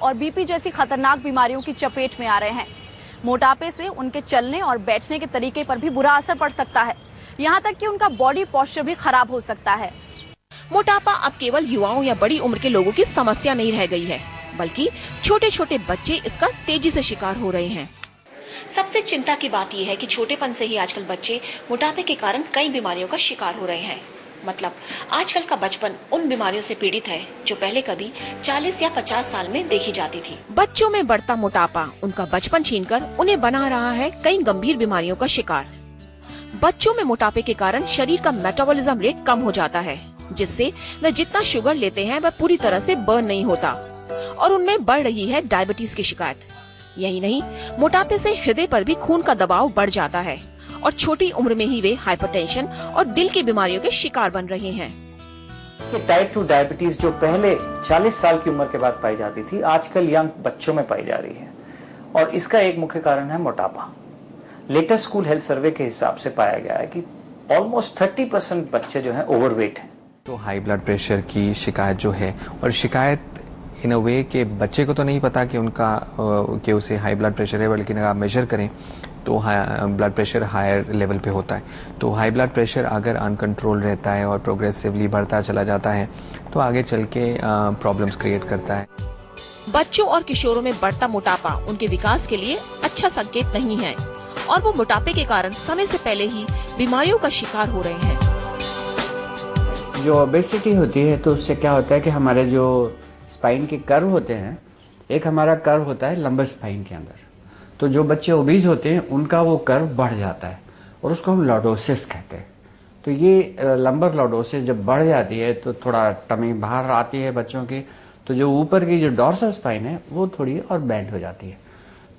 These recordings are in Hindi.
और बीपी जैसी खतरनाक बीमारियों की चपेट में आ रहे हैं। मोटापे से उनके चलने और बैठने के तरीके पर भी बुरा असर पड़ सकता है। यहाँ तक कि उनका बॉडी पोस्चर भी खराब हो सकता है। मोटापा अब केवल युवाओं या बड़ी उम्र के लोगों की समस्या नहीं रह गई है, बल्कि छोटे छोटे बच्चे इसका तेजी से शिकार हो रहे हैं। सबसे चिंता की बात यह है कि छोटेपन से ही आजकल बच्चे मोटापे के कारण कई बीमारियों का शिकार हो रहे हैं। मतलब आजकल का बचपन उन बीमारियों से पीड़ित है जो पहले कभी 40 या 50 साल में देखी जाती थी। बच्चों में बढ़ता मोटापा उनका बचपन छीनकर उन्हें बना रहा है कई गंभीर बीमारियों का शिकार। बच्चों में मोटापे के कारण शरीर का मेटाबॉलिज्म रेट कम हो जाता है, जिससे वह जितना शुगर लेते हैं वह पूरी तरह से बर्न नहीं होता और उनमें बढ़ रही है डायबिटीज की शिकायत। यही नहीं, मोटापे से हृदय पर भी खून का दबाव बढ़ जाता है और छोटी उम्र में ही वे हाइपरटेंशन और दिल की बीमारियों के शिकार बन रहे हैं। टाइप 2 डायबिटीज जो पहले 40 साल की उम्र के बाद पाई जाती थी, आजकल यंग बच्चों में पाई जा रही है और इसका एक मुख्य कारण है मोटापा। लेटेस्ट स्कूल हेल्थ सर्वे के हिसाब से पाया गया है कि ऑलमोस्ट 30% बच्चे जो हैं ओवरवेट हैं। तो हाई ब्लड प्रेशर की शिकायत जो है, और शिकायत इन अ वे कि बच्चे को तो नहीं पता कि उसे हाई ब्लड प्रेशर है, बल्कि अगर आप मेजर करें तो ब्लड प्रेशर हायर लेवल पे होता है। तो हाई ब्लड प्रेशर अगर अनकंट्रोल रहता है और प्रोग्रेसिवली बढ़ता चला जाता है तो आगे चल के प्रॉब्लम्स क्रिएट करता है। बच्चों और किशोरों में बढ़ता मोटापा उनके विकास के लिए अच्छा संकेत नहीं है और वो मोटापे के कारण समय से पहले ही बीमारियों का शिकार हो रहे हैं। जो ओबेसिटी होती है तो उससे क्या होता है कि हमारे जो स्पाइन के कर्व होते हैं, एक हमारा कर्व होता है लंबर स्पाइन के अंदर, तो जो बच्चे ओबीज होते हैं उनका वो कर्व बढ़ जाता है और उसको हम लॉर्डोसिस कहते हैं। तो ये लंबर लॉर्डोसिस जब बढ़ जाती है तो थोड़ा टमी बाहर आती है बच्चों की, तो जो ऊपर की जो डॉर्सल स्पाइन है वो थोड़ी और बेंड हो जाती है,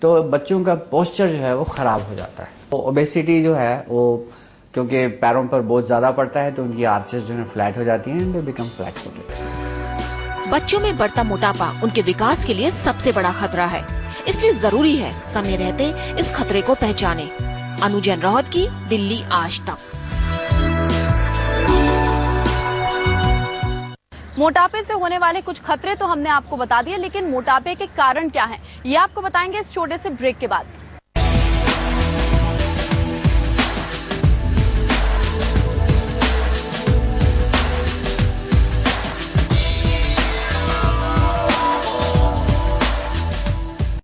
तो बच्चों का पोस्चर जो है वो खराब हो जाता है। तो ओबेसिटी जो है वो क्योंकि पैरों पर बोझ ज्यादा पड़ता है तो उनकी आर्चेस जो है फ्लैट हो जाती हैं, दे बिकम फ्लैट फुटेड। बच्चों में बढ़ता मोटापा उनके विकास के लिए सबसे बड़ा खतरा है, इसलिए जरूरी है समय रहते इस खतरे को पहचाने। अनुजन राहत की, दिल्ली आज तक। मोटापे से होने वाले कुछ खतरे तो हमने आपको बता दिए, लेकिन मोटापे के कारण क्या हैं, ये आपको बताएंगे इस छोटे से ब्रेक के बाद।